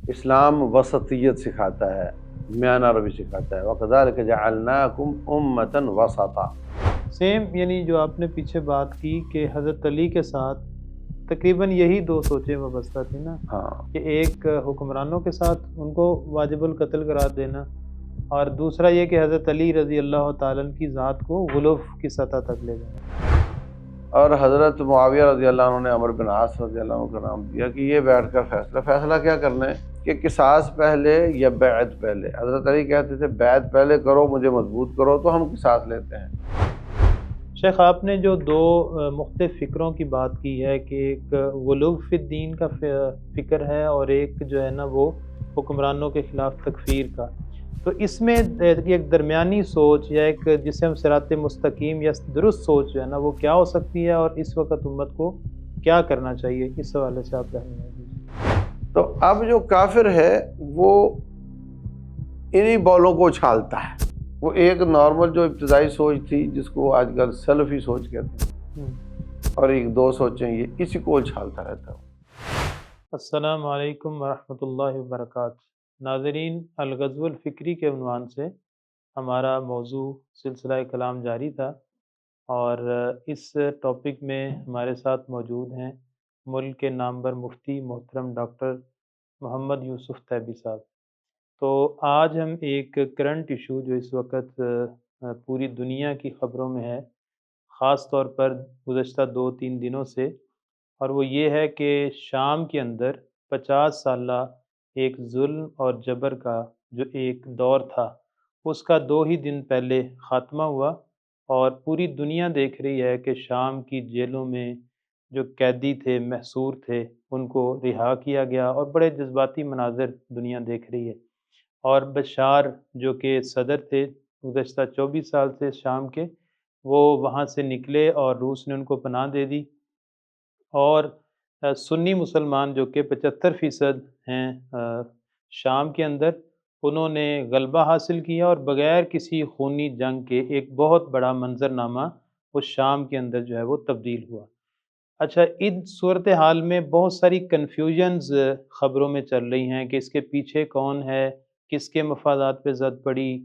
اسلام وسطیت سکھاتا ہے، میانہ روی سکھاتا ہے، وَكَذَلِكَ جَعَلْنَاكُمْ أُمَّةً وَسَطًا۔ سیم یعنی جو آپ نے پیچھے بات کی کہ حضرت علی کے ساتھ تقریباً یہی دو سوچیں وابستہ تھیں نا، ہاں، کہ ایک حکمرانوں کے ساتھ ان کو واجب القتل قرار دینا، اور دوسرا یہ کہ حضرت علی رضی اللہ تعالیٰ عنہ کی ذات کو غلوف کی سطح تک لے جانا۔ اور حضرت معاویہ رضی اللہ عنہ نے عمرو بن عاص رضی اللہ عنہ کا نام دیا کہ یہ بیٹھ کر فیصلہ کیا کرنا ہے کہ قصاص پہلے یا بیعت پہلے۔ حضرت علی کہتے تھے بیعت پہلے کرو، مجھے مضبوط کرو تو ہم قصاص لیتے ہیں۔ شیخ آپ نے جو دو مختلف فکروں کی بات کی ہے کہ ایک غلو فی الدین کا فکر ہے اور ایک جو ہے نا وہ حکمرانوں کے خلاف تکفیر کا، تو اس میں ایک درمیانی سوچ یا ایک جسے ہم صراط مستقیم یا درست سوچ جو ہے نا وہ کیا ہو سکتی ہے، اور اس وقت امت کو کیا کرنا چاہیے، اس حوالے سے آپ رہنمائی دیجیے۔ تو اب جو کافر ہے وہ انہی بولوں کو اچھالتا ہے۔ وہ ایک نارمل جو ابتدائی سوچ تھی جس کو آج کل سلفی سوچ کہتے ہیں، اور ایک دو سوچیں یہ اسی کو اچھالتا رہتا ہوں۔ السلام علیکم ورحمۃ اللہ وبرکاتہ۔ ناظرین، الغزو الفکری کے عنوان سے ہمارا موضوع سلسلہ کلام جاری تھا، اور اس ٹاپک میں ہمارے ساتھ موجود ہیں ملک کے نامور مفتی محترم ڈاکٹر محمد یوسف تیبی صاحب۔ تو آج ہم ایک کرنٹ ایشو جو اس وقت پوری دنیا کی خبروں میں ہے، خاص طور پر گزشتہ 2-3 دنوں سے، اور وہ یہ ہے کہ شام کے اندر 50 سالہ ایک ظلم اور جبر کا جو ایک دور تھا اس کا 2 ہی دن پہلے خاتمہ ہوا، اور پوری دنیا دیکھ رہی ہے کہ شام کی جیلوں میں جو قیدی تھے، محصور تھے، ان کو رہا کیا گیا، اور بڑے جذباتی مناظر دنیا دیکھ رہی ہے۔ اور بشار جو کہ صدر تھے گزشتہ 24 سال سے شام کے، وہ وہاں سے نکلے اور روس نے ان کو پناہ دے دی، اور سنی مسلمان جو کہ 75% ہیں شام کے اندر، انہوں نے غلبہ حاصل کیا، اور بغیر کسی خونی جنگ کے ایک بہت بڑا منظرنامہ اس شام کے اندر جو ہے وہ تبدیل ہوا۔ اچھا، ان صورتحال میں بہت ساری کنفیوژنز خبروں میں چل رہی ہیں کہ اس کے پیچھے کون ہے، کس کے مفادات پہ زد پڑی،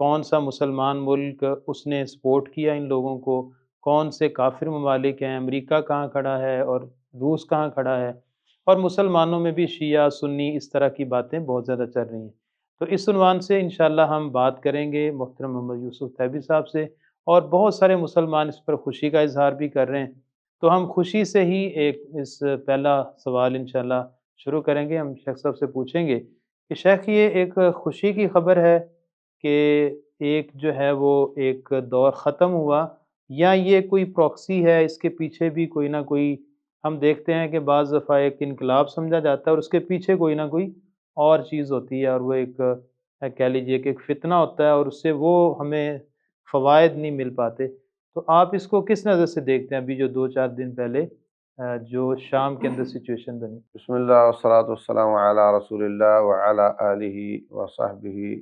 کون سا مسلمان ملک اس نے سپورٹ کیا ان لوگوں کو، کون سے کافر ممالک ہیں، امریکہ کہاں کھڑا ہے اور روس کہاں کھڑا ہے، اور مسلمانوں میں بھی شیعہ سنی اس طرح کی باتیں بہت زیادہ چل رہی ہیں۔ تو اس عنوان سے انشاءاللہ ہم بات کریں گے محترم محمد یوسف تیبی صاحب سے، اور بہت سارے مسلمان اس پر خوشی کا اظہار بھی کر رہے ہیں۔ تو ہم خوشی سے ہی ایک اس پہلا سوال انشاءاللہ شروع کریں گے۔ ہم شیخ صاحب سے پوچھیں گے کہ شیخ یہ ایک خوشی کی خبر ہے کہ ایک جو ہے وہ ایک دور ختم ہوا، یا یہ کوئی پروکسی ہے، اس کے پیچھے بھی کوئی نہ کوئی، ہم دیکھتے ہیں کہ بعض دفعہ ایک انقلاب سمجھا جاتا ہے اور اس کے پیچھے کوئی نہ کوئی اور چیز ہوتی ہے، اور وہ ایک کہہ لیجئے کہ ایک فتنہ ہوتا ہے، اور اس سے وہ ہمیں فوائد نہیں مل پاتے۔ تو آپ اس کو کس نظر سے دیکھتے ہیں، ابھی جو 2-4 دن پہلے جو شام کے اندر سچویشن بنی؟ بسم اللہ والصلاة والسلام علی رسول اللہ وعلی آلہ وصحبہ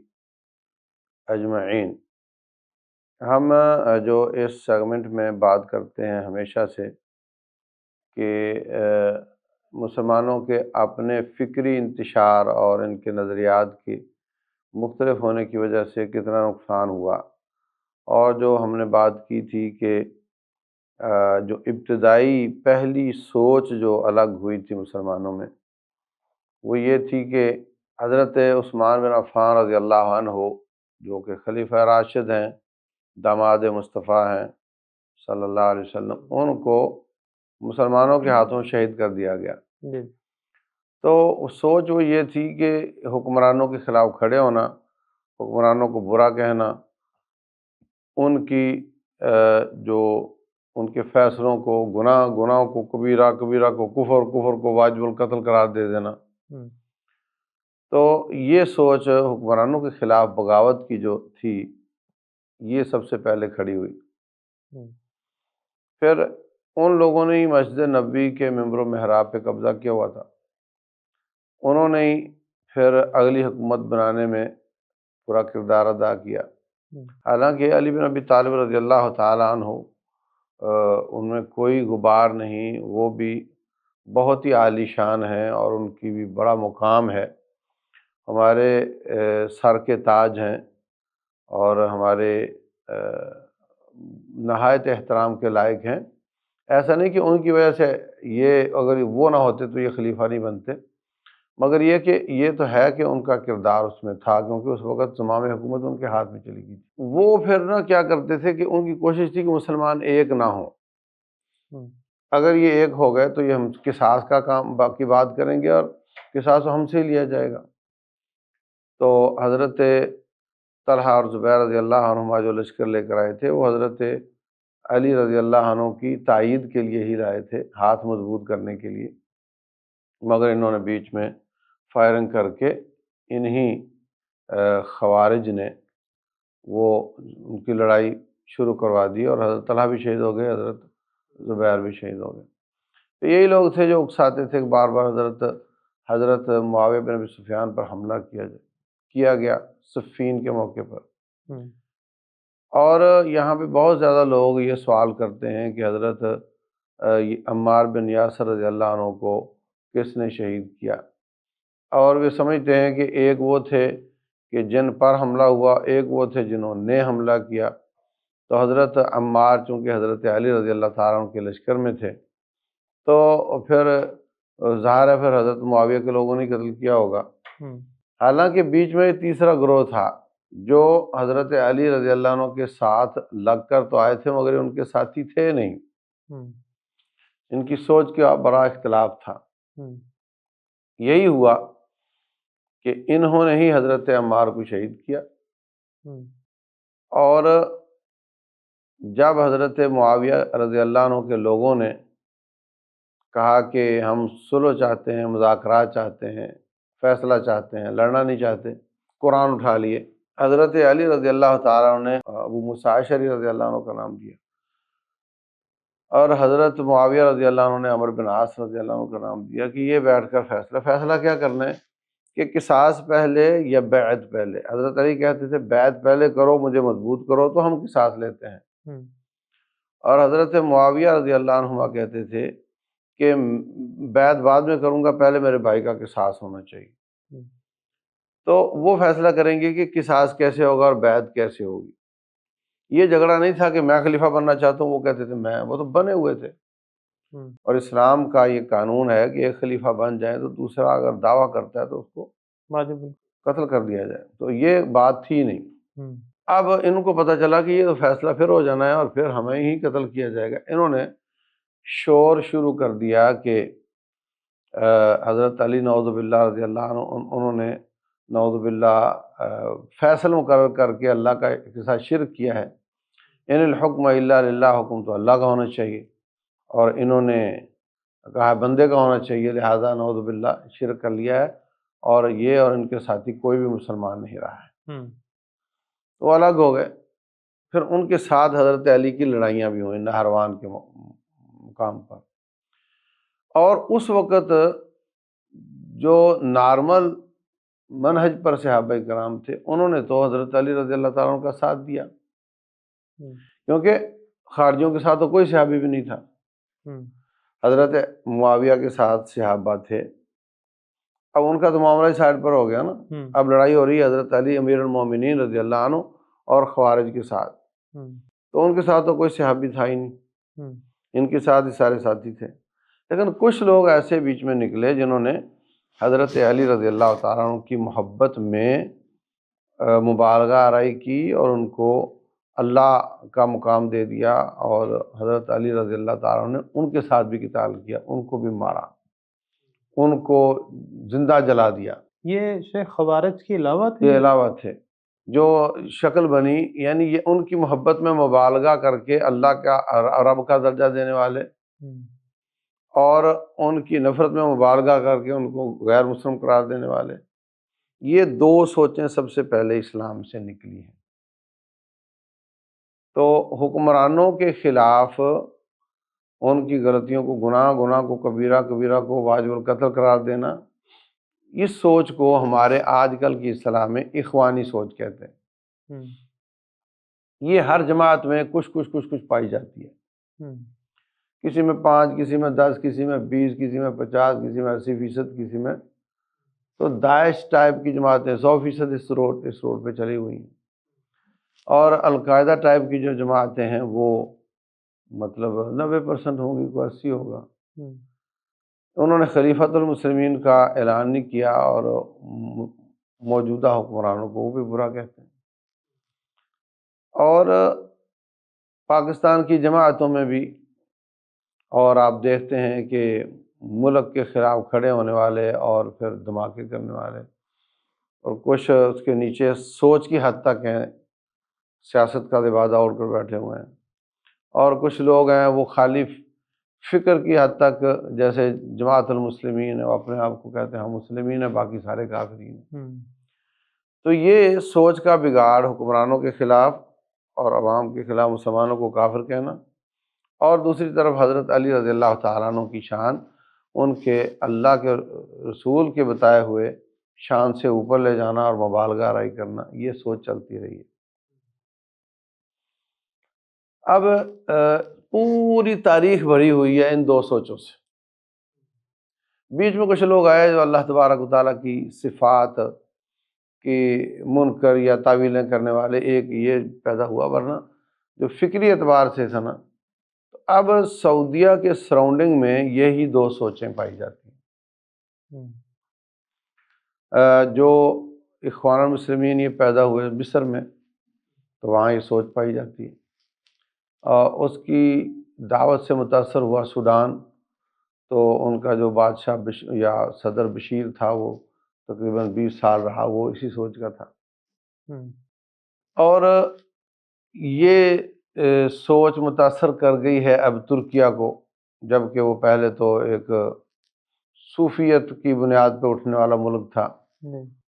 اجمعین۔ ہم جو اس سیگمنٹ میں بات کرتے ہیں ہمیشہ سے کہ مسلمانوں کے اپنے فکری انتشار اور ان کے نظریات کی مختلف ہونے کی وجہ سے کتنا نقصان ہوا، اور جو ہم نے بات کی تھی کہ جو ابتدائی پہلی سوچ جو الگ ہوئی تھی مسلمانوں میں، وہ یہ تھی کہ حضرت عثمان بن عفان رضی اللہ عنہ جو کہ خلیفہ راشد ہیں، داماد مصطفیٰ ہیں صلی اللہ علیہ وسلم، ان کو مسلمانوں کے ہاتھوں شہید کر دیا گیا۔ جی تو سوچ وہ یہ تھی کہ حکمرانوں کے خلاف کھڑے ہونا، حکمرانوں کو برا کہنا، ان کی جو ان کے فیصلوں کو گناہ کو کبیرہ کو کفر کو واجب القتل قرار دے دینا۔ تو یہ سوچ حکمرانوں کے خلاف بغاوت کی جو تھی، یہ سب سے پہلے کھڑی ہوئی۔ پھر ان لوگوں نے ہی مسجد نبوی کے ممبر و محراب پہ قبضہ کیا ہوا تھا، انہوں نے ہی پھر اگلی حکومت بنانے میں پورا کردار ادا کیا۔ حالانکہ علی بن ابی طالب رضی اللہ تعالیٰ عنہ ان میں کوئی غبار نہیں، وہ بھی بہت ہی عالی شان ہیں اور ان کی بھی بڑا مقام ہے، ہمارے سر کے تاج ہیں اور ہمارے نہایت احترام کے لائق ہیں۔ ایسا نہیں کہ ان کی وجہ سے یہ اگر وہ نہ ہوتے تو یہ خلیفہ نہیں بنتے، مگر یہ کہ یہ تو ہے کہ ان کا کردار اس میں تھا، کیونکہ اس وقت زمام حکومت ان کے ہاتھ میں چلی گئی تھی۔ وہ پھر نا کیا کرتے تھے کہ ان کی کوشش تھی کہ مسلمان ایک نہ ہوں۔ اگر یہ ایک ہو گئے تو یہ ہم قصاص کا کام باقی بات کریں گے اور قصاص ہم سے لیا جائے گا۔ تو حضرت طلحہ اور زبیر رضی اللہ عنہما جو لشکر لے کر آئے تھے وہ حضرت علی رضی اللہ عنہ کی تائید کے لیے ہی لائے تھے، ہاتھ مضبوط کرنے کے لیے، مگر انہوں نے بیچ میں فائرنگ کر کے انہی خوارج نے وہ ان کی لڑائی شروع کروا دی اور حضرت طلحہ بھی شہید ہو گئے، حضرت زبیر بھی شہید ہو گئے۔ تو یہی لوگ تھے جو اکساتے تھے کہ بار بار حضرت معاویہ بن ابی سفیان پر حملہ کیا گیا صفین کے موقع پر۔ اور یہاں پہ بہت زیادہ لوگ یہ سوال کرتے ہیں کہ حضرت عمار بن یاسر رضی اللہ عنہ کو کس نے شہید کیا، اور وہ سمجھتے ہیں کہ ایک وہ تھے کہ جن پر حملہ ہوا، ایک وہ تھے جنہوں نے حملہ کیا۔ تو حضرت عمار چونکہ حضرت علی رضی اللہ تعالیٰ عنہ کے لشکر میں تھے تو پھر ظاہر ہے پھر حضرت معاویہ کے لوگوں نے قتل کیا ہوگا۔ حالانکہ بیچ میں تیسرا گروہ تھا جو حضرت علی رضی اللہ عنہ کے ساتھ لگ کر تو آئے تھے مگر ان کے ساتھی تھے نہیں، ان کی سوچ کا بڑا اختلاف تھا۔ یہی ہوا کہ انہوں نے ہی حضرت عمار کو شہید کیا، اور جب حضرت معاویہ رضی اللہ عنہ کے لوگوں نے کہا کہ ہم صلح چاہتے ہیں، مذاکرات چاہتے ہیں، فیصلہ چاہتے ہیں، لڑنا نہیں چاہتے، قرآن اٹھا لیے۔ حضرت علی رضی اللہ تعالیٰ عنہ نے ابو موسیٰ اشعری رضی اللہ عنہ کا نام دیا، اور حضرت معاویہ رضی اللہ عنہ نے عمرو بن عاص رضی اللہ عنہ کا نام دیا کہ یہ بیٹھ کر فیصلہ کیا کرنا ہے کہ قصاص پہلے یا بیعت پہلے۔ حضرت علی کہتے تھے بیعت پہلے کرو، مجھے مضبوط کرو تو ہم قصاص لیتے ہیں، اور حضرت معاویہ رضی اللہ عنہما کہتے تھے کہ بیعت بعد میں کروں گا، پہلے میرے بھائی کا قصاص ہونا چاہیے۔ تو وہ فیصلہ کریں گے کہ قصاص کیسے ہوگا اور بیعت کیسے ہوگی۔ یہ جھگڑا نہیں تھا کہ میں خلیفہ بننا چاہتا ہوں، وہ کہتے تھے میں، وہ تو بنے ہوئے تھے۔ اور اسلام کا یہ قانون ہے کہ ایک خلیفہ بن جائے تو دوسرا اگر دعویٰ کرتا ہے تو اس کو قتل کر دیا جائے، تو یہ بات تھی نہیں۔ اب ان کو پتہ چلا کہ یہ تو فیصلہ پھر ہو جانا ہے اور پھر ہمیں ہی قتل کیا جائے گا۔ انہوں نے شور شروع کر دیا کہ حضرت علی نعوذ باللہ رضی اللہ عنہ، انہوں نے نعوذ باللہ فیصل مقرر کر کے اللہ کے ساتھ شرک کیا ہے، ان الحکم الا للہ، حکم تو اللہ کا ہونا چاہیے، اور انہوں نے کہا بندے کا ہونا چاہیے، لہذا نعوذ باللہ شرک کر لیا ہے، اور یہ اور ان کے ساتھی کوئی بھی مسلمان نہیں رہا ہے۔ تو الگ ہو گئے۔ پھر ان کے ساتھ حضرت علی کی لڑائیاں بھی ہوئیں نہروان کے مقام پر، اور اس وقت جو نارمل منہج پر صحابہ کرام تھے انہوں نے تو حضرت علی رضی اللہ تعالیٰ عنہ کا ساتھ دیا، کیونکہ خارجیوں کے ساتھ تو کوئی صحابی بھی نہیں تھا۔ حضرت معاویہ کے ساتھ صحابہ تھے، اب ان کا تو معاملہ سائڈ پر ہو گیا نا، اب لڑائی ہو رہی ہے حضرت علی امیر المومنین رضی اللہ عنہ اور خوارج کے ساتھ، تو ان کے ساتھ تو کوئی صحابی تھا ہی نہیں، ان کے ساتھ ہی سارے ساتھی تھے۔ لیکن کچھ لوگ ایسے بیچ میں نکلے جنہوں نے حضرت علی رضی اللہ تعالیٰ عنہ کی محبت میں مبالغہ آرائی کی اور ان کو اللہ کا مقام دے دیا، اور حضرت علی رضی اللہ تعالیٰ عنہ نے ان کے ساتھ بھی قتال کیا، ان کو بھی مارا، ان کو زندہ جلا دیا۔ یہ شیخ خوارج کے علاوہ تھے؟ یہ علاوہ تھے جو شکل بنی، یعنی یہ ان کی محبت میں مبالغہ کر کے اللہ کا رب کا درجہ دینے والے، اور ان کی نفرت میں مبالغہ کر کے ان کو غیر مسلم قرار دینے والے۔ یہ دو سوچیں سب سے پہلے اسلام سے نکلی ہیں۔ تو حکمرانوں کے خلاف ان کی غلطیوں کو، گناہ کو، کبیرہ کو واجب القتل قرار دینا، اس سوچ کو ہمارے آج کل کی اصطلاح میں اخوانی سوچ کہتے ہیں۔ یہ ہر جماعت میں کچھ پائی جاتی ہے، کسی میں 5، کسی میں 10، کسی میں 20، کسی میں 50، کسی میں 80%، کسی میں تو داعش ٹائپ کی جماعتیں 100% اس روڈ پہ چلی ہوئی ہیں، اور القاعدہ ٹائپ کی جو جماعتیں ہیں وہ مطلب 90% ہوں گی، کوئی 80 ہوگا۔ انہوں نے خلیفۃ المسلمین کا اعلان نہیں کیا، اور موجودہ حکمرانوں کو وہ بھی برا کہتے ہیں۔ اور پاکستان کی جماعتوں میں بھی، اور آپ دیکھتے ہیں کہ ملک کے خلاف کھڑے ہونے والے اور پھر دھماکے کرنے والے، اور کچھ اس کے نیچے سوچ کی حد تک ہیں، سیاست کا لبادہ اوڑھ کر بیٹھے ہوئے ہیں، اور کچھ لوگ ہیں وہ خالی فکر کی حد تک، جیسے جماعت المسلمین ہے، وہ اپنے آپ کو کہتے ہیں ہم مسلمین ہیں، باقی سارے کافرین ہیں۔ تو یہ سوچ کا بگاڑ، حکمرانوں کے خلاف اور عوام کے خلاف مسلمانوں کو کافر کہنا، اور دوسری طرف حضرت علی رضی اللہ تعالیٰ عنہ کی شان ان کے اللہ کے رسول کے بتائے ہوئے شان سے اوپر لے جانا اور مبالغہ آرائی کرنا، یہ سوچ چلتی رہی ہے۔ اب پوری تاریخ بھری ہوئی ہے ان دو سوچوں سے۔ بیچ میں کچھ لوگ آئے جو اللہ تبارک و تعالیٰ کی صفات کی منکر یا تعویلیں کرنے والے، ایک یہ پیدا ہوا، ورنہ جو فکری اعتبار سے تھا نا، اب سعودیہ کے سراؤنڈنگ میں یہی دو سوچیں پائی جاتی ہیں۔ جو اخوان المسلمین یہ پیدا ہوئے مصر میں، تو وہاں یہ سوچ پائی جاتی ہے، اور اس کی دعوت سے متاثر ہوا سوڈان، تو ان کا جو بادشاہ یا صدر بشیر تھا، وہ تقریباً 20 سال رہا، وہ اسی سوچ کا تھا۔ اور یہ سوچ متاثر کر گئی ہے اب ترکیہ کو، جبکہ وہ پہلے تو ایک صوفیت کی بنیاد پہ اٹھنے والا ملک تھا،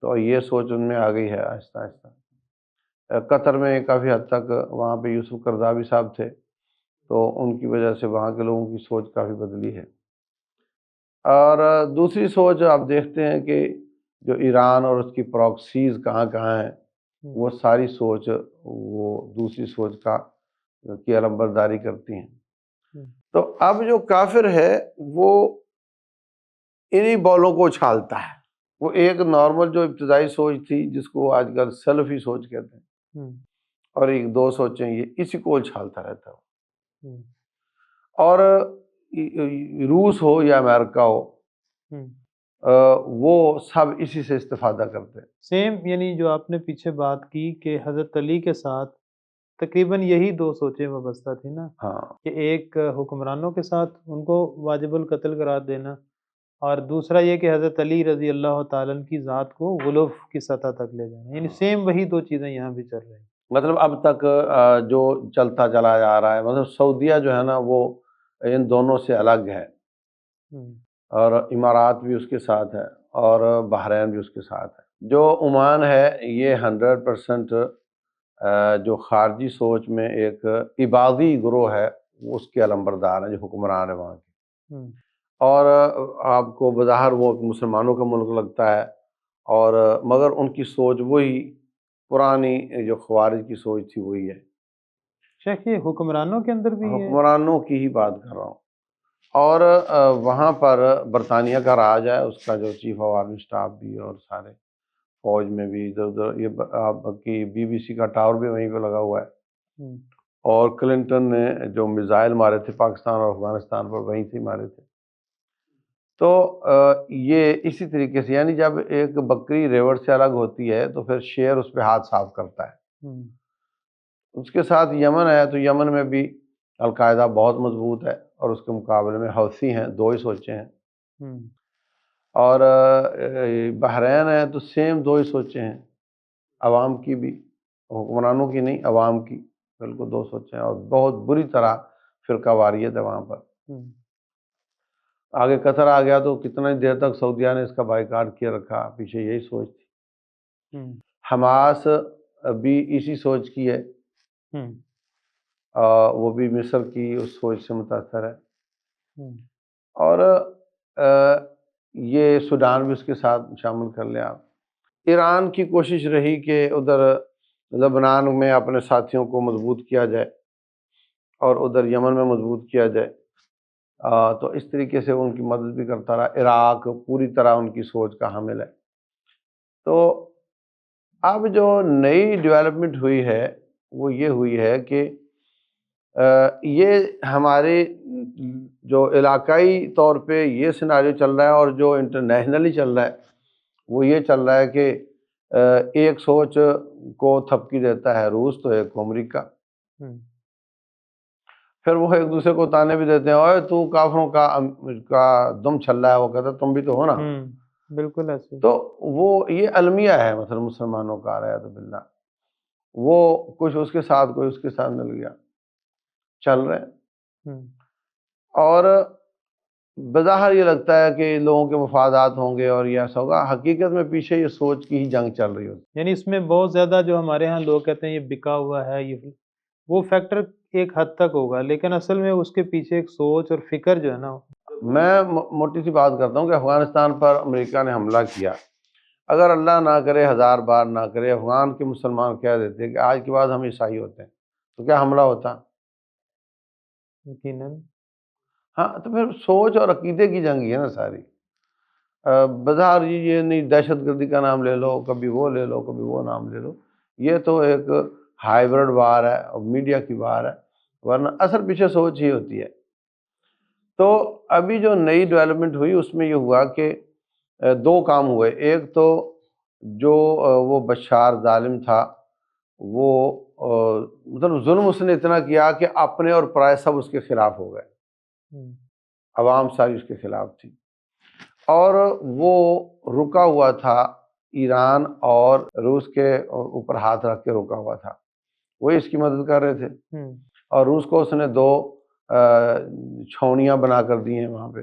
تو یہ سوچ ان میں آ گئی ہے آہستہ آہستہ۔ قطر میں کافی حد تک وہاں پہ یوسف قرضاوی صاحب تھے، تو ان کی وجہ سے وہاں کے لوگوں کی سوچ کافی بدلی ہے۔ اور دوسری سوچ آپ دیکھتے ہیں کہ جو ایران اور اس کی پراکسیز کہاں کہاں ہیں، وہ ساری سوچ وہ دوسری سوچ کی علمبرداری کرتی ہیں۔ تو اب جو کافر ہے وہ انہی بولوں کو اچھالتا ہے۔ وہ ایک نارمل جو ابتدائی سوچ تھی، جس کو آج کل سلفی سوچ کہتے ہیں، اور ایک دو سوچیں، یہ اسی کو اچھالتا رہتا ہے۔ اور روس ہو یا امریکہ ہو، وہ سب اسی سے استفادہ کرتے ہیں۔ سیم، یعنی جو آپ نے پیچھے بات کی کہ حضرت علی کے ساتھ تقریباً یہی دو سوچیں وابستہ تھی نا، ہاں، کہ ایک حکمرانوں کے ساتھ ان کو واجب القتل قرار دینا، اور دوسرا یہ کہ حضرت علی رضی اللہ تعالیٰ عنہ کی ذات کو غلو کی سطح تک لے جانا، یعنی سیم وہی دو چیزیں یہاں بھی چل رہی ہیں۔ مطلب اب تک جو چلتا چلا جا رہا ہے، مطلب سعودیہ جو ہے نا وہ ان دونوں سے الگ ہے، اور امارات بھی اس کے ساتھ ہے، اور بحرین بھی اس کے ساتھ ہے۔ جو عمان ہے، یہ 100% جو خارجی سوچ میں ایک عبادی گروہ ہے، وہ اس کے علمبردار ہیں، جو حکمران ہے وہاں کے۔ اور آپ کو بظاہر وہ مسلمانوں کا ملک لگتا ہے، اور مگر ان کی سوچ وہی پرانی جو خوارج کی سوچ تھی وہی ہے۔ شیخ، یہ حکمرانوں کے اندر بھی ہے؟ حکمرانوں کی ہی بات کر رہا ہوں۔ اور وہاں پر برطانیہ کا راج ہے، اس کا جو چیف آف آرمی اسٹاف بھی، اور سارے فوج میں بھی ادھر ادھر، یہ آپ کی BBC کا ٹاور بھی وہیں پہ لگا ہوا ہے، اور کلنٹن نے جو میزائل مارے تھے پاکستان اور افغانستان پر، وہیں سے مارے تھے۔ تو یہ اسی طریقے سے، یعنی جب ایک بکری ریوڑ سے الگ ہوتی ہے تو پھر شیر اس پہ ہاتھ صاف کرتا ہے۔ اس کے ساتھ یمن ہے، تو یمن میں بھی القاعدہ بہت مضبوط ہے، اور اس کے مقابلے میں حوثی ہیں، دو ہی سوچیں ہیں۔ اور بحرین ہے تو سیم دو ہی سوچیں ہیں، عوام کی بھی، حکمرانوں کی نہیں، عوام کی، بالکل دو سوچیں ہیں، اور بہت بری طرح فرقہ واریت ہے وہاں پر۔ آگے قطر آ گیا تو کتنا دیر تک سعودیہ نے اس کا بائیکاٹ کیا رکھا، پیچھے یہی سوچ تھی۔ حماس بھی اسی سوچ کی ہے، وہ بھی مصر کی اس سوچ سے متاثر ہے، اور یہ سوڈان بھی اس کے ساتھ شامل کر لیں آپ۔ ایران کی کوشش رہی کہ ادھر لبنان میں اپنے ساتھیوں کو مضبوط کیا جائے، اور ادھر یمن میں مضبوط کیا جائے، تو اس طریقے سے ان کی مدد بھی کرتا رہا۔ عراق پوری طرح ان کی سوچ کا حامل ہے۔ تو اب جو نئی ڈیولپمنٹ ہوئی ہے وہ یہ ہوئی ہے کہ یہ ہمارے جو علاقائی طور پہ یہ سیناریو چل رہا ہے، اور جو انٹرنیشنلی چل رہا ہے وہ یہ چل رہا ہے کہ ایک سوچ کو تھپکی دیتا ہے روس تو ایک کو امریکہ، پھر وہ ایک دوسرے کو تانے بھی دیتے ہیں، اوے تو کافروں کا دم چھل رہا ہے، وہ کہتا ہے تم بھی تو ہو نا۔ بالکل ایسے تو وہ یہ المیہ ہے مثلا مسلمانوں کا علیہ باللہ، وہ کچھ اس کے ساتھ کوئی اس کے ساتھ مل گیا، چل رہے ہیں، اور بظاہر یہ لگتا ہے کہ لوگوں کے مفادات ہوں گے اور یہ ایسا ہوگا، حقیقت میں پیچھے یہ سوچ کی ہی جنگ چل رہی ہوتی۔ یعنی اس میں بہت زیادہ جو ہمارے ہاں لوگ کہتے ہیں یہ بکا ہوا ہے، یہ وہ فیکٹر ایک حد تک ہوگا، لیکن اصل میں اس کے پیچھے ایک سوچ اور فکر جو ہے نا، میں موٹی سی بات کرتا ہوں کہ افغانستان پر امریکہ نے حملہ کیا، اگر اللہ نہ کرے، ہزار بار نہ کرے، افغان کے مسلمان کہہ دیتے کہ آج کے بعد ہم عیسائی ہوتے ہیں، تو کیا حملہ ہوتا؟ یقیناً۔ ہاں، تو پھر سوچ اور عقیدے کی جنگ ہی ہے نا ساری۔ بظاہر یہ نہیں دہشت گردی کا نام لے لو، کبھی وہ لے لو، کبھی وہ نام لے لو، یہ تو ایک ہائیبرڈ وار ہے اور میڈیا کی وار ہے، ورنہ اصل پیچھے سوچ ہی ہوتی ہے۔ تو ابھی جو نئی ڈیولپمنٹ ہوئی اس میں یہ ہوا کہ دو کام ہوئے، ایک تو جو وہ بشار ظالم تھا وہ مطلب ظلم اس نے اتنا کیا کہ اپنے اور پرائے سب اس کے خلاف ہو گئے، عوام ساری اس کے خلاف تھی، اور وہ رکا ہوا تھا ایران اور روس کے اوپر ہاتھ رکھ کے رکا ہوا تھا، وہی اس کی مدد کر رہے تھے، اور روس کو اس نے دو چھاؤنیاں بنا کر دی ہیں وہاں پہ،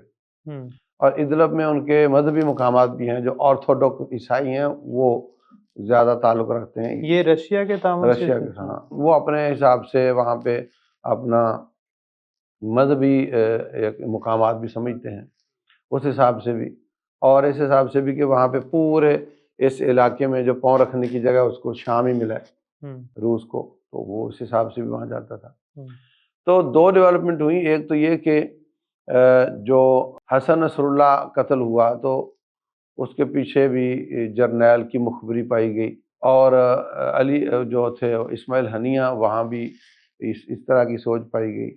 اور ادلب میں ان کے مذہبی مقامات بھی ہیں، جو آرتھوڈوکس عیسائی ہیں وہ زیادہ تعلق رکھتے ہیں، یہ رشیا کے تعاون سے، رشیا کے ساتھ، وہ اپنے حساب سے وہاں پہ اپنا مذہبی ایک مقامات بھی سمجھتے ہیں اس حساب سے بھی، اور اس حساب سے بھی کہ وہاں پہ پورے اس علاقے میں جو پاؤں رکھنے کی جگہ اس کو شام ہی ملا ہے روس کو، تو وہ اس حساب سے بھی وہاں جاتا تھا۔ تو دو ڈیولپمنٹ ہوئی، ایک تو یہ کہ جو حسن نصر اللہ قتل ہوا تو اس کے پیچھے بھی جرنیل کی مخبری پائی گئی، اور علی جو تھے اسماعیل ہنیہ وہاں بھی اس طرح کی سوچ پائی گئی،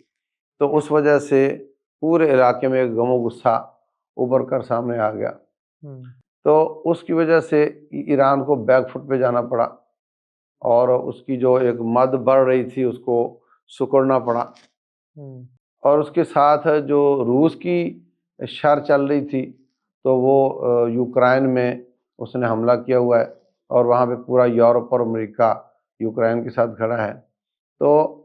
تو اس وجہ سے پورے علاقے میں ایک غم و غصہ ابھر کر سامنے آ گیا، تو اس کی وجہ سے ایران کو بیک فٹ پہ جانا پڑا، اور اس کی جو ایک مد بڑھ رہی تھی اس کو سکڑنا پڑا، اور اس کے ساتھ جو روس کی شر چل رہی تھی تو وہ یوکرائن میں اس نے حملہ کیا ہوا ہے، اور وہاں پہ پورا یورپ اور امریکہ یوکرائن کے ساتھ کھڑا ہے، تو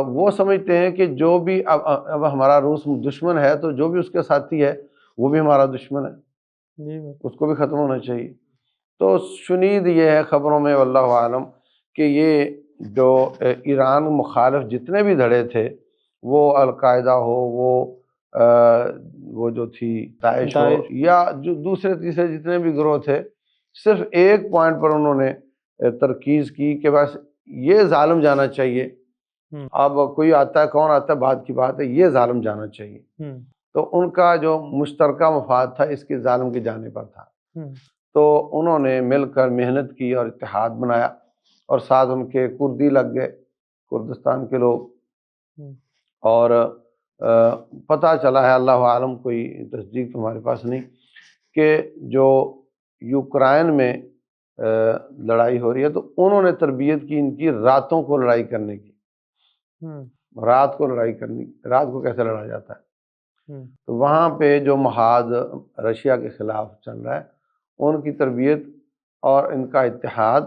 وہ سمجھتے ہیں کہ جو بھی اب ہمارا روس دشمن ہے تو جو بھی اس کے ساتھی ہے وہ بھی ہمارا دشمن ہے، اس کو بھی ختم ہونا چاہیے۔ تو شنید یہ ہے خبروں میں واللہ عالم کہ یہ جو ایران مخالف جتنے بھی دھڑے تھے، وہ القاعدہ ہو، وہ جو تھی داعش ہو، یا جو دوسرے تیسرے جتنے بھی گروہ تھے، صرف ایک پوائنٹ پر انہوں نے ترکیز کی کہ بس یہ ظالم جانا چاہیے، اب کوئی آتا ہے کون آتا ہے بعد کی بات ہے، یہ ظالم جانا چاہیے، تو ان کا جو مشترکہ مفاد تھا اس کے ظالم کے جانے پر تھا، تو انہوں نے مل کر محنت کی اور اتحاد بنایا، اور ساتھ ان کے کردی لگ گئے، کردستان کے لوگ، اور پتہ چلا ہے، اللہ عالم کوئی تصدیق تو ہمارے پاس نہیں، کہ جو یوکرائن میں لڑائی ہو رہی ہے تو انہوں نے تربیت کی ان کی راتوں کو لڑائی کرنے کی، رات کو لڑائی کرنی، رات کو کیسے لڑا جاتا ہے، تو وہاں پہ جو محاذ رشیا کے خلاف چل رہا ہے ان کی تربیت اور ان کا اتحاد،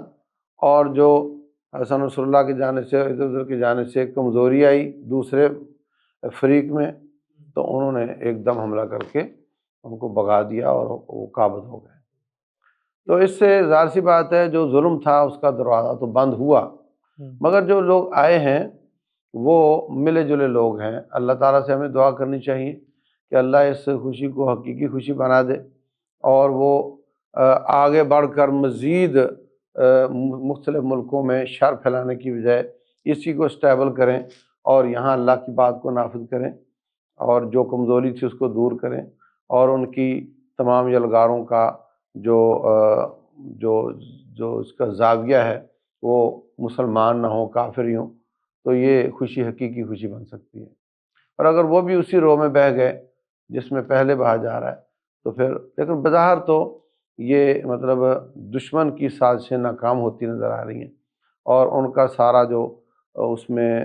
اور جو حسن نصر اللہ کی جانب سے ادھر ادھر کی جانب سے کمزوری آئی دوسرے فریق میں، تو انہوں نے ایک دم حملہ کر کے ان کو بھگا دیا اور وہ قابض ہو گئے۔ تو اس سے ظاہر سی بات ہے جو ظلم تھا اس کا دروازہ تو بند ہوا، مگر جو لوگ آئے ہیں وہ ملے جلے لوگ ہیں، اللہ تعالیٰ سے ہمیں دعا کرنی چاہیے کہ اللہ اس خوشی کو حقیقی خوشی بنا دے، اور وہ آگے بڑھ کر مزید مختلف ملکوں میں شر پھیلانے کی بجائے اسی کو اسٹیبل کریں، اور یہاں اللہ کی بات کو نافذ کریں، اور جو کمزوری تھی اس کو دور کریں، اور ان کی تمام یلغاروں کا جو جو جو اس کا زاویہ ہے وہ مسلمان نہ ہوں، کافر ہی ہوں، تو یہ خوشی حقیقی خوشی بن سکتی ہے۔ اور اگر وہ بھی اسی رو میں بہہ گئے جس میں پہلے بہا جا رہا ہے تو پھر، لیکن بظاہر تو یہ مطلب دشمن کی سازشیں ناکام ہوتی نظر آ رہی ہیں، اور ان کا سارا جو اس میں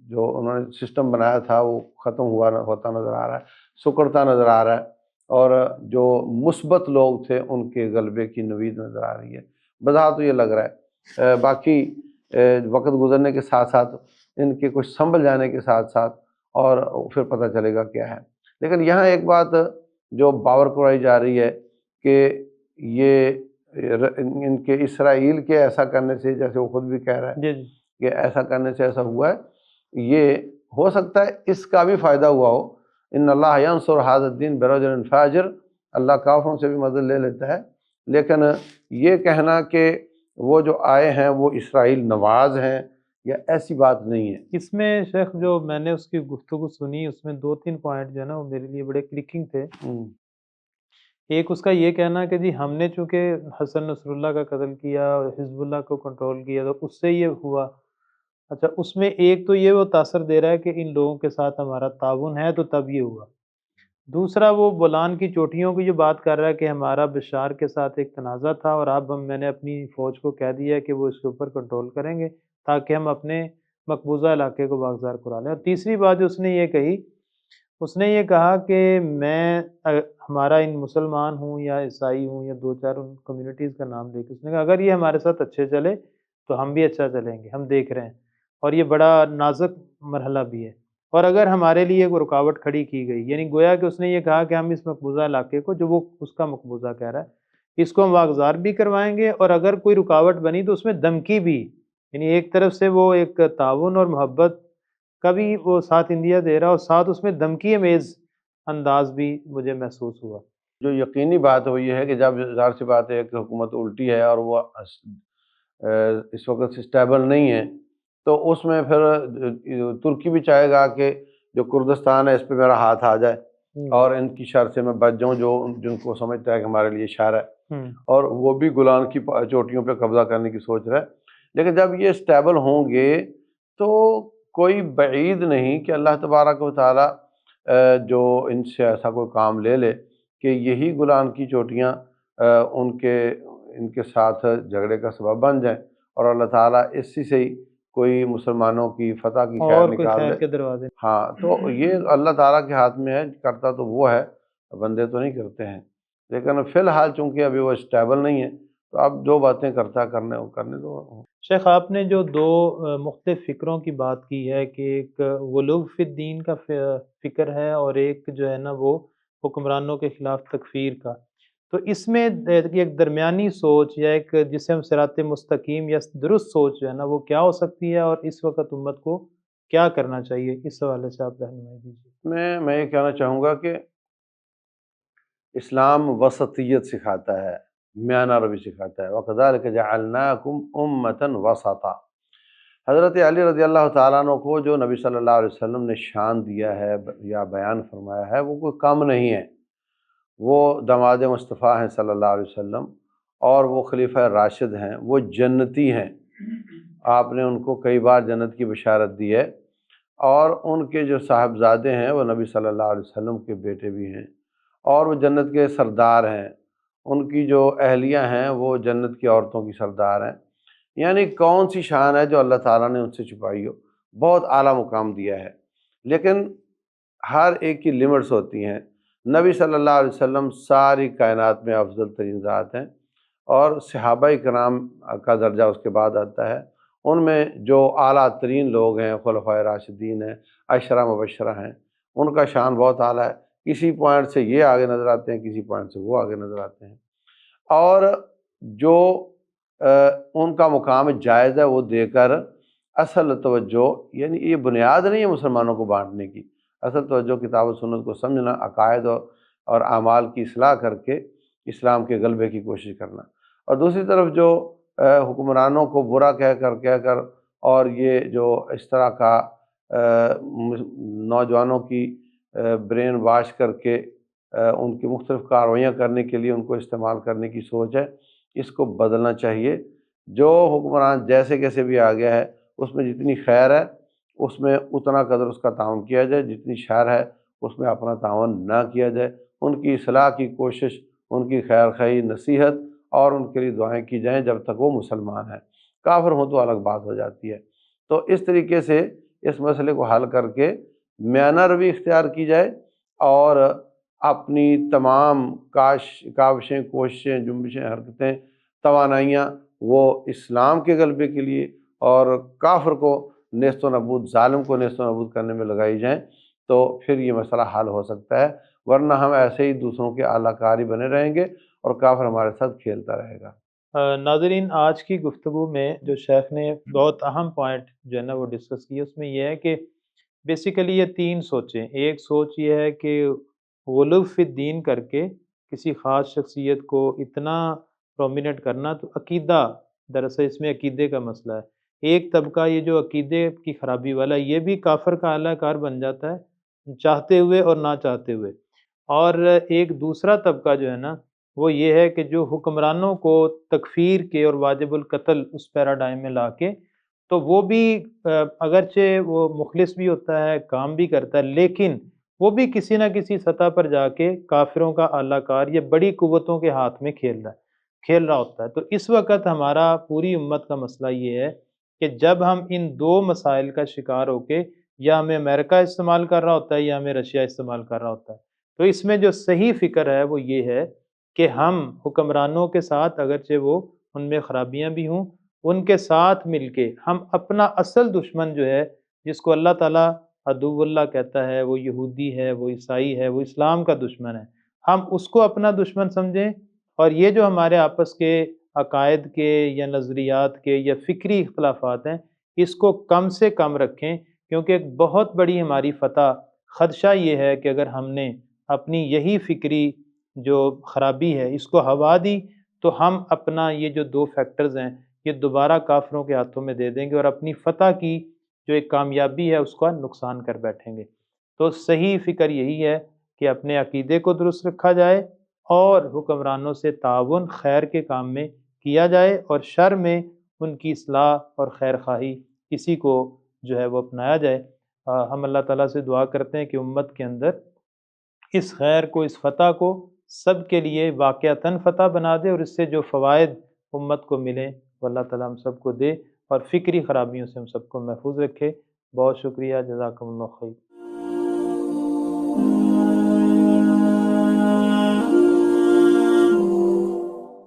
جو انہوں نے سسٹم بنایا تھا وہ ختم ہوتا نظر آ رہا ہے، سکڑتا نظر آ رہا ہے، اور جو مثبت لوگ تھے ان کے غلبے کی نوید نظر آ رہی ہے۔ بظاہر تو یہ لگ رہا ہے، باقی وقت گزرنے کے ساتھ ساتھ ان کے کچھ سنبھل جانے کے ساتھ ساتھ اور پھر پتہ چلے گا کیا ہے۔ لیکن یہاں ایک بات جو باور کرائی جا رہی ہے کہ یہ ان کے اسرائیل کے ایسا کرنے سے، جیسے وہ خود بھی کہہ رہا ہے جی جی کہ ایسا کرنے سے ایسا ہوا ہے، یہ ہو سکتا ہے اس کا بھی فائدہ ہوا ہو۔ ان اللہ ینصر ھذا الدین برجل فاجر، اللہ کافروں سے بھی مدد لے لیتا ہے، لیکن یہ کہنا کہ وہ جو آئے ہیں وہ اسرائیل نواز ہیں، یا ایسی بات نہیں ہے۔ اس میں شیخ جو میں نے اس کی گفتگو سنی، اس میں 2-3 پوائنٹ جو ہے نا وہ میرے لیے بڑے کلکنگ تھے۔ ایک اس کا یہ کہنا کہ جی ہم نے چونکہ حسن نصر اللہ کا قتل کیا اور حزب اللہ کو کنٹرول کیا تو اس سے یہ ہوا۔ اچھا، اس میں ایک تو یہ وہ تاثر دے رہا ہے کہ ان لوگوں کے ساتھ ہمارا تعاون ہے تو تب یہ ہوا۔ دوسرا وہ بولان کی چوٹیوں کی جو بات کر رہا ہے کہ ہمارا بشار کے ساتھ ایک تنازع تھا اور اب میں نے اپنی فوج کو کہہ دیا کہ وہ اس کے اوپر کنٹرول کریں گے تاکہ ہم اپنے مقبوضہ علاقے کو باغزار کرا لیں۔ اور تیسری بات جو اس نے یہ کہی، اس نے یہ کہا کہ میں ہمارا ان مسلمان ہوں یا عیسائی ہوں یا 2-4 ان کمیونٹیز کا نام لے کے اس نے کہا اگر یہ ہمارے ساتھ اچھے چلے تو ہم بھی اچھا چلیں گے، ہم دیکھ رہے ہیں، اور یہ بڑا نازک مرحلہ بھی ہے، اور اگر ہمارے لیے کوئی رکاوٹ کھڑی کی گئی، یعنی گویا کہ اس نے یہ کہا کہ ہم اس مقبوضہ علاقے کو، جو وہ اس کا مقبوضہ کہہ رہا ہے، اس کو ہم واگزار بھی کروائیں گے، اور اگر کوئی رکاوٹ بنی تو اس میں دھمکی بھی، یعنی ایک طرف سے وہ ایک تعاون اور محبت کا بھی وہ ساتھ انڈیا دے رہا اور ساتھ اس میں دھمکی امیز انداز بھی مجھے محسوس ہوا۔ جو یقینی بات وہ یہ ہے کہ جب ظاہر سی بات ہے کہ حکومت الٹی ہے اور وہ اس وقت اسٹیبل نہیں ہے، تو اس میں پھر ترکی بھی چاہے گا کہ جو کردستان ہے اس پہ میرا ہاتھ آ جائے اور ان کی شر سے میں بچ جاؤں، جو جن کو سمجھتا ہے کہ ہمارے لیے شر ہے، اور وہ بھی گولان کی چوٹیوں پہ قبضہ کرنے کی سوچ رہا ہے۔ لیکن جب یہ اسٹیبل ہوں گے تو کوئی بعید نہیں کہ اللہ تبارک و تعالیٰ جو ان سے ایسا کوئی کام لے لے کہ یہی گولان کی چوٹیاں ان کے ساتھ جھگڑے کا سبب بن جائیں، اور اللہ تعالیٰ اسی سے ہی کوئی مسلمانوں کی فتح کی خیر اور کوئی نکال خیر دے۔ کے دروازے۔ ہاں، تو یہ اللہ تعالیٰ کے ہاتھ میں ہے، کرتا تو وہ ہے، بندے تو نہیں کرتے ہیں۔ لیکن فی الحال چونکہ ابھی وہ اسٹیبل نہیں ہے تو اب جو باتیں کرتا کرنے دو۔ شیخ آپ نے جو دو مختلف فکروں کی بات کی ہے کہ ایک غلو فی الدین کا فکر ہے اور ایک جو ہے نا وہ حکمرانوں کے خلاف تکفیر کا، تو اس میں ایک درمیانی سوچ یا ایک جسے ہم صراط مستقیم یا درست سوچ جو ہے نا وہ کیا ہو سکتی ہے، اور اس وقت امت کو کیا کرنا چاہیے، اس حوالے سے آپ رہنمائی دیجیے۔ میں یہ کہنا چاہوں گا کہ اسلام وسطیت سکھاتا ہے، میانہ روی سکھاتا ہے۔ وَكَذَلِكَ جَعَلْنَاكُمْ أُمَّةً وَسَطًا۔ حضرت علی رضی اللہ تعالیٰ عنہ کو جو نبی صلی اللہ علیہ وسلم نے شان دیا ہے یا بیان فرمایا ہے وہ کوئی کم نہیں ہے۔ وہ داماد مصطفیٰ ہیں صلی اللہ علیہ وسلم، اور وہ خلیفہ راشد ہیں، وہ جنتی ہیں۔ آپ نے ان کو کئی بار جنت کی بشارت دی ہے، اور ان کے جو صاحبزادے ہیں وہ نبی صلی اللہ علیہ وسلم کے بیٹے بھی ہیں، اور وہ جنت کے سردار ہیں۔ ان کی جو اہلیہ ہیں وہ جنت کی عورتوں کی سردار ہیں۔ یعنی کون سی شان ہے جو اللہ تعالیٰ نے ان سے چھپائی ہو، بہت اعلیٰ مقام دیا ہے۔ لیکن ہر ایک کی لمٹس ہوتی ہیں۔ نبی صلی اللہ علیہ وسلم ساری کائنات میں افضل ترین ذات ہیں، اور صحابہ کرام کا درجہ اس کے بعد آتا ہے۔ ان میں جو اعلیٰ ترین لوگ ہیں خلفائے راشدین ہیں، عشرہ مبشرہ ہیں، ان کا شان بہت اعلیٰ ہے۔ کسی پوائنٹ سے یہ آگے نظر آتے ہیں، کسی پوائنٹ سے وہ آگے نظر آتے ہیں، اور جو ان کا مقام جائز ہے وہ دے کر اصل توجہ، یعنی یہ بنیاد نہیں ہے مسلمانوں کو بانٹنے کی، اصل توجہ کتاب و سنت کو سمجھنا، عقائد اور اعمال کی اصلاح کر کے اسلام کے غلبے کی کوشش کرنا۔ اور دوسری طرف جو حکمرانوں کو برا کہہ کر اور یہ جو اس طرح کا نوجوانوں کی برین واش کر کے ان کی مختلف کارروائیاں کرنے کے لیے ان کو استعمال کرنے کی سوچ ہے، اس کو بدلنا چاہیے۔ جو حکمران جیسے کیسے بھی آ گیا ہے، اس میں جتنی خیر ہے اس میں اتنا قدر اس کا تعاون کیا جائے، جتنی شر ہے اس میں اپنا تعاون نہ کیا جائے۔ ان کی اصلاح کی کوشش، ان کی خیر خواہی، نصیحت اور ان کے لیے دعائیں کی جائیں جب تک وہ مسلمان ہیں۔ کافر ہوں تو الگ بات ہو جاتی ہے۔ تو اس طریقے سے اس مسئلے کو حل کر کے میانہ روی اختیار کی جائے، اور اپنی تمام کاوشیں، کوششیں، جنبشیں، حرکتیں، توانائیاں وہ اسلام کے غلبے کے لیے اور کافر کو نیست و نابود، ظالم کو نیست و نابود کرنے میں لگائی جائیں، تو پھر یہ مسئلہ حل ہو سکتا ہے۔ ورنہ ہم ایسے ہی دوسروں کے اعلی کاری بنے رہیں گے اور کافر ہمارے ساتھ کھیلتا رہے گا۔ ناظرین، آج کی گفتگو میں جو شیخ نے بہت اہم پوائنٹ جو ہے نا وہ ڈسکس کیے، اس میں یہ ہے کہ بیسیکلی یہ تین سوچیں۔ ایک سوچ یہ ہے کہ غلو فی الدین کر کے کسی خاص شخصیت کو اتنا پرومیننٹ کرنا، تو عقیدہ، دراصل اس میں عقیدے کا مسئلہ ہے۔ ایک طبقہ یہ جو عقیدے کی خرابی والا، یہ بھی کافر کا اعلی کار بن جاتا ہے چاہتے ہوئے اور نہ چاہتے ہوئے۔ اور ایک دوسرا طبقہ جو ہے نا وہ یہ ہے کہ جو حکمرانوں کو تکفیر کے اور واجب القتل اس پیراڈائم میں لا کے، تو وہ بھی اگرچہ وہ مخلص بھی ہوتا ہے، کام بھی کرتا ہے، لیکن وہ بھی کسی نہ کسی سطح پر جا کے کافروں کا اعلی کار یا بڑی قوتوں کے ہاتھ میں کھیل رہا ہوتا ہے۔ تو اس وقت ہمارا پوری امت کا مسئلہ یہ ہے کہ جب ہم ان دو مسائل کا شکار ہو کے، یا ہمیں امریکہ استعمال کر رہا ہوتا ہے یا ہمیں رشیا استعمال کر رہا ہوتا ہے، تو اس میں جو صحیح فکر ہے وہ یہ ہے کہ ہم حکمرانوں کے ساتھ، اگرچہ وہ ان میں خرابیاں بھی ہوں، ان کے ساتھ مل کے ہم اپنا اصل دشمن جو ہے، جس کو اللہ تعالیٰ عدو اللہ کہتا ہے، وہ یہودی ہے، وہ عیسائی ہے، وہ اسلام کا دشمن ہے، ہم اس کو اپنا دشمن سمجھیں، اور یہ جو ہمارے آپس کے عقائد کے یا نظریات کے یا فکری اختلافات ہیں، اس کو کم سے کم رکھیں، کیونکہ ایک بہت بڑی ہماری فتح، خدشہ یہ ہے کہ اگر ہم نے اپنی یہی فکری جو خرابی ہے اس کو ہوا دی، تو ہم اپنا یہ جو دو فیکٹرز ہیں یہ دوبارہ کافروں کے ہاتھوں میں دے دیں گے، اور اپنی فتح کی جو ایک کامیابی ہے اس کا نقصان کر بیٹھیں گے۔ تو صحیح فکر یہی ہے کہ اپنے عقیدے کو درست رکھا جائے، اور حکمرانوں سے تعاون خیر کے کام میں کیا جائے، اور شر میں ان کی اصلاح اور خیر خواہی کسی کو جو ہے وہ اپنایا جائے۔ ہم اللہ تعالیٰ سے دعا کرتے ہیں کہ امت کے اندر اس خیر کو، اس فتح کو سب کے لیے واقعتاً فتح بنا دے، اور اس سے جو فوائد امت کو ملیں وہ اللہ تعالیٰ ہم سب کو دے، اور فکری خرابیوں سے ہم سب کو محفوظ رکھے۔ بہت شکریہ، جزاکم اللہ خیر۔